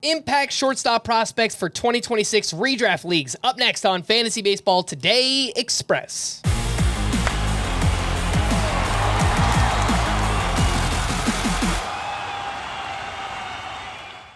Impact shortstop prospects for 2026 redraft leagues. Up next on Fantasy Baseball Today Express.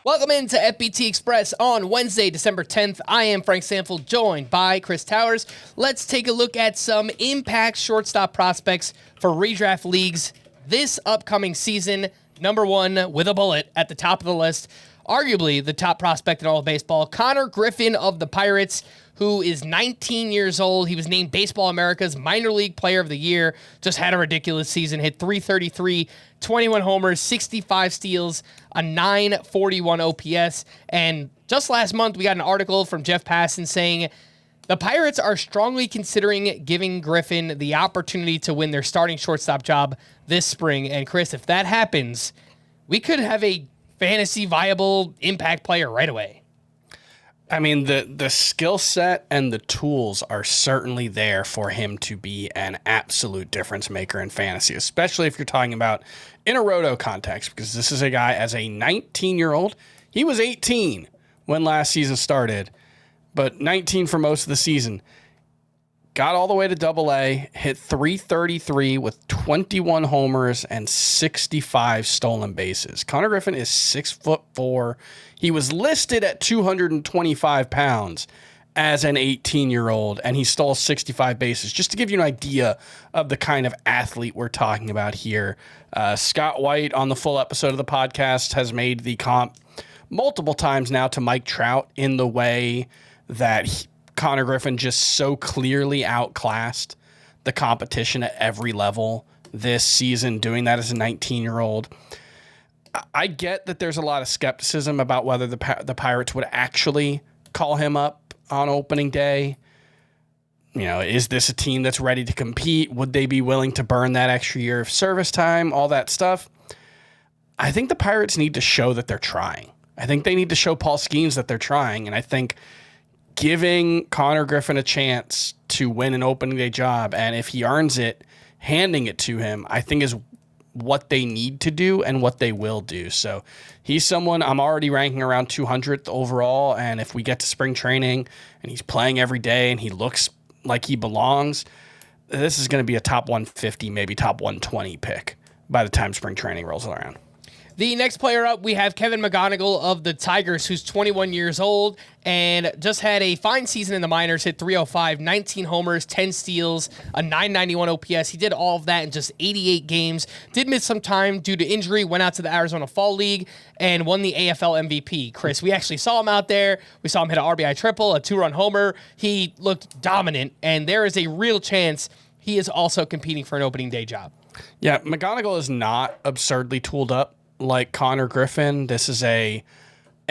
Welcome into FBT Express on Wednesday, December 10th. I am Frank Sanford, joined by Chris Towers. Let's take a look at some impact shortstop prospects for redraft leagues this upcoming season. Number one with a bullet at the top of the list, arguably the top prospect in all of baseball, Konnor Griffin of the Pirates, who is 19 years old. He was named Baseball America's Minor League Player of the Year. Just had a ridiculous season. Hit .333, 21 homers, 65 steals, a .941 OPS. And just last month, we got an article from Jeff Passan saying the Pirates are strongly considering giving Griffin the opportunity to win their starting shortstop job this spring. And Chris, if that happens, we could have a fantasy viable impact player right away. I mean, the skill set and the tools are certainly there for him to be an absolute difference maker in fantasy, especially if you're talking about in a roto context, because this is a guy as a 19-year-old. He was 18 when last season started, but 19 for most of the season. Got all the way to Double-A, hit .333 with 21 homers and 65 stolen bases. Konnor Griffin is 6'4". He was listed at 225 pounds as an 18-year-old, and he stole 65 bases. Just to give you an idea of the kind of athlete we're talking about here, Scott White on the full episode of the podcast has made the comp multiple times now to Mike Trout in the way that Konnor Griffin just so clearly outclassed the competition at every level this season, doing that as a 19-year-old. I get that there's a lot of skepticism about whether the Pirates would actually call him up on opening day. You know, is this a team that's ready to compete? Would they be willing to burn that extra year of service time? All that stuff. I think the Pirates need to show that they're trying. I think they need to show Paul Skeens that they're trying, and I think giving Konnor Griffin a chance to win an opening day job, and if he earns it, handing it to him, I think is what they need to do and what they will do. So he's someone I'm already ranking around 200th overall, and if we get to spring training and he's playing every day and he looks like he belongs, this is going to be a top 150, maybe top 120 pick by the time spring training rolls around. The next player up, we have Kevin McGonigle of the Tigers, who's 21 years old and just had a fine season in the minors, hit .305, 19 homers, 10 steals, a .991 OPS. He did all of that in just 88 games. Did miss some time due to injury, went out to the Arizona Fall League, and won the AFL MVP. Chris, we actually saw him out there. We saw him hit an RBI triple, a 2-run homer. He looked dominant, and there is a real chance he is also competing for an opening day job. Yeah, McGonigle is not absurdly tooled up like Konnor Griffin. This is a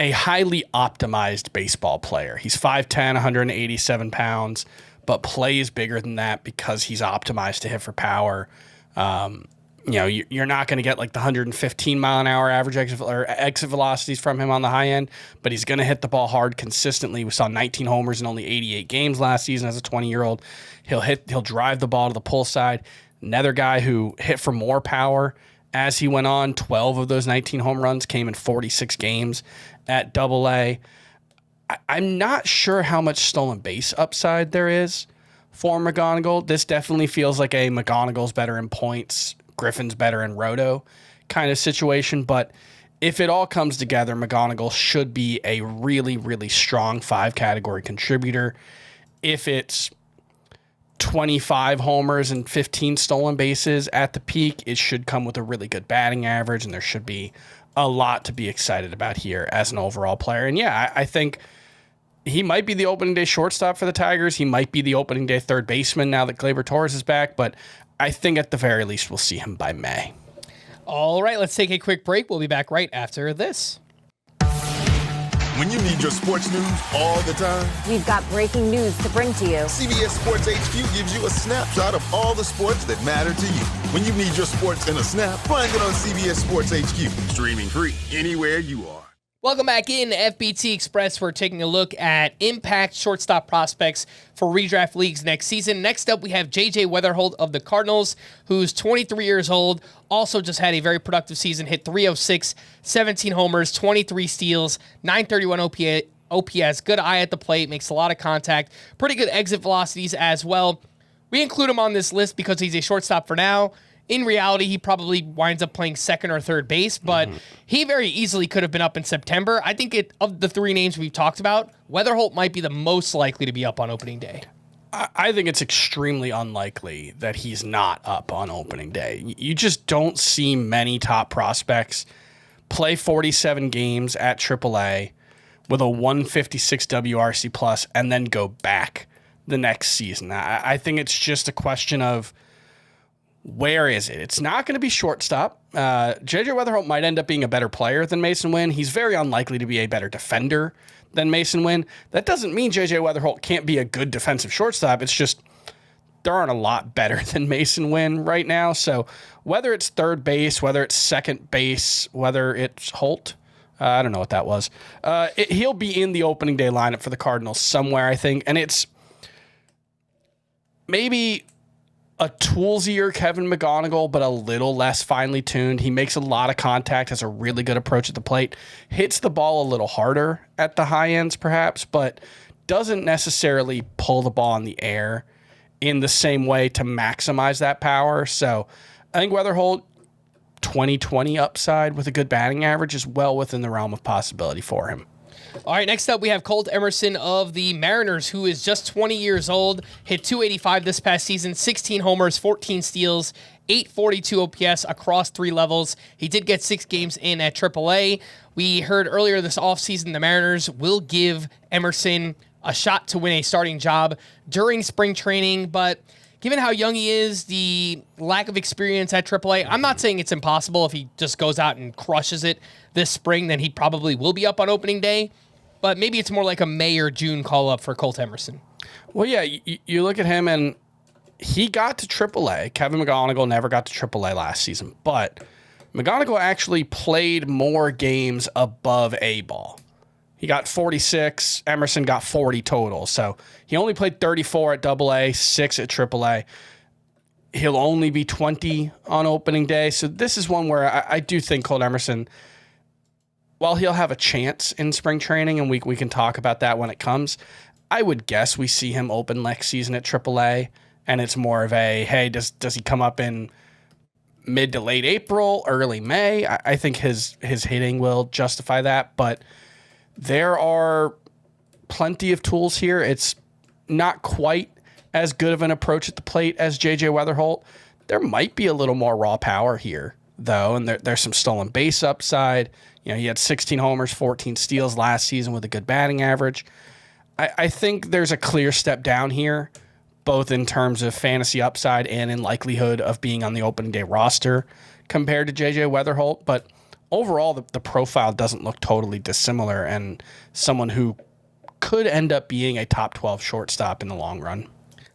highly optimized baseball player. He's 5'10", 187 pounds, but plays bigger than that because he's optimized to hit for power. You're not going to get like the 115 mile an hour average exit velocities from him on the high end, but he's going to hit the ball hard consistently. We saw 19 homers in only 88 games last season as a 20-year-old. He'll drive the ball to the pull side. Another guy who hit for more power as he went on. 12 of those 19 home runs came in 46 games at Double-A. I'm not sure how much stolen base upside there is for McGonigle. This definitely feels like a McGonigle's better in points, Griffin's better in roto kind of situation. But if it all comes together, McGonigle should be a really, really strong 5-category contributor. If it's 25 homers and 15 stolen bases at the peak, it should come with a really good batting average, and there should be a lot to be excited about here as an overall player. And yeah, I think he might be the opening day shortstop for the Tigers. He might be the opening day third baseman now that Gleyber Torres is back, but I think at the very least we'll see him by May. All right, let's take a quick break. We'll be back right after this. When you need your sports news all the time, we've got breaking news to bring to you. CBS Sports HQ gives you a snapshot of all the sports that matter to you. When you need your sports in a snap, find it on CBS Sports HQ, streaming free anywhere you are. Welcome back in FBT Express. We're taking a look at impact shortstop prospects for redraft leagues next season. Next up, we have JJ Wetherholt of the Cardinals, who's 23 years old, also just had a very productive season, hit 306, 17 homers, 23 steals, 931 OPS, good eye at the plate, makes a lot of contact, pretty good exit velocities as well. We include him on this list because he's a shortstop for now. In reality, he probably winds up playing second or third base, but he very easily could have been up in September. I think of the three names we've talked about, Wetherholt might be the most likely to be up on opening day. I think it's extremely unlikely that he's not up on opening day. You just don't see many top prospects play 47 games at AAA with a 156 WRC plus and then go back the next season. I think it's just a question of where is it? It's not going to be shortstop. JJ Wetherholt might end up being a better player than Mason Wynn. He's very unlikely to be a better defender than Mason Wynn. That doesn't mean JJ Wetherholt can't be a good defensive shortstop. It's just there aren't a lot better than Mason Wynn right now. So whether it's third base, whether it's second base, whether it's Holt, I don't know what that was. He'll be in the opening day lineup for the Cardinals somewhere, I think. And it's maybe a toolsier Kevin McGonigle, but a little less finely tuned. He makes a lot of contact, has a really good approach at the plate, hits the ball a little harder at the high ends perhaps, but doesn't necessarily pull the ball in the air in the same way to maximize that power. So I think Wetherholt 2020 upside with a good batting average is well within the realm of possibility for him. All right, next up we have Colt Emerson of the Mariners, who is just 20 years old, hit 285 this past season, 16 homers, 14 steals, 842 OPS across 3 levels. He did get 6 games in at AAA. We heard earlier this offseason the Mariners will give Emerson a shot to win a starting job during spring training, but given how young he is, the lack of experience at AAA, I'm not saying it's impossible. If he just goes out and crushes it this spring, then he probably will be up on opening day. But maybe it's more like a May or June call-up for Colt Emerson. Well, yeah, you look at him, and he got to AAA. Kevin McGonigle never got to AAA last season, but McGonigle actually played more games above A-ball. He got 46. Emerson got 40 total. So he only played 34 at AA, 6 at AAA. He'll only be 20 on opening day. So this is one where I do think Colt Emerson, while he'll have a chance in spring training, and we can talk about that when it comes, I would guess we see him open next season at AAA, and it's more of a, hey, does he come up in mid to late April, early May? I think his hitting will justify that, but there are plenty of tools here. It's not quite as good of an approach at the plate as JJ Wetherholt. There might be a little more raw power here, though, and there's some stolen base upside. You know, he had 16 homers, 14 steals last season with a good batting average. I think there's a clear step down here, both in terms of fantasy upside and in likelihood of being on the opening day roster compared to JJ Wetherholt. But overall, the profile doesn't look totally dissimilar, and someone who could end up being a top 12 shortstop in the long run.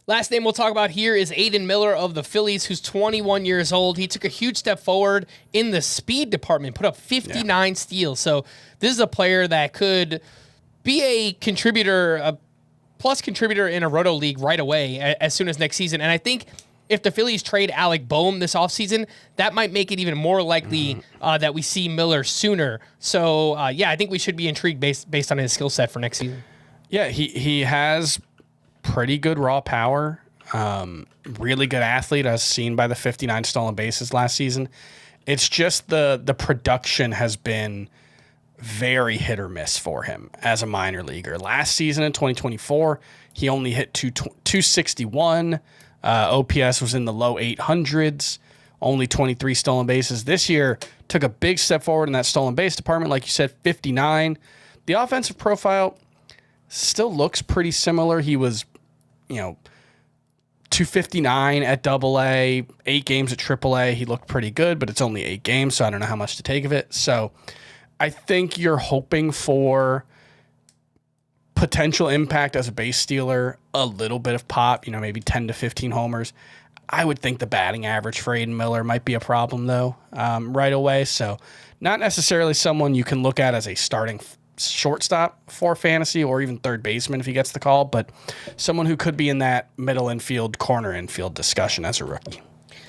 Last name we'll talk about here is Aidan Miller of the Phillies, who's 21 years old. He took a huge step forward in the speed department, put up 59 steals. So this is a player that could be a contributor, a plus contributor in a roto league right away as soon as next season. And I think if the Phillies trade Alec Boehm this offseason, that might make it even more likely that we see Miller sooner. So, I think we should be intrigued based on his skill set for next season. Yeah, he has pretty good raw power, really good athlete as seen by the 59 stolen bases last season. It's just the production has been very hit or miss for him as a minor leaguer. Last season in 2024, he only hit 261. OPS was in the low 800s, only 23 stolen bases. This year took a big step forward in that stolen base department. Like you said, 59. The offensive profile still looks pretty similar. He was, 259 at AA, 8 games at AAA. He looked pretty good, but it's only 8 games, so I don't know how much to take of it. So I think you're hoping for potential impact as a base stealer, a little bit of pop, maybe 10 to 15 homers. I would think the batting average for Aidan Miller might be a problem, though, right away. So Not necessarily someone you can look at as a starting shortstop for fantasy or even third baseman if he gets the call, but someone who could be in that middle infield, corner infield discussion as a rookie.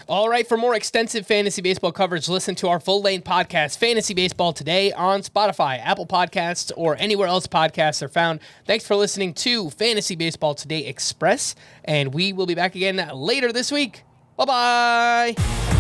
All right, for more extensive fantasy baseball coverage, listen to our full-length podcast, Fantasy Baseball Today, on Spotify, Apple Podcasts, or anywhere else podcasts are found. Thanks for listening to Fantasy Baseball Today Express, and we will be back again later this week. Bye-bye.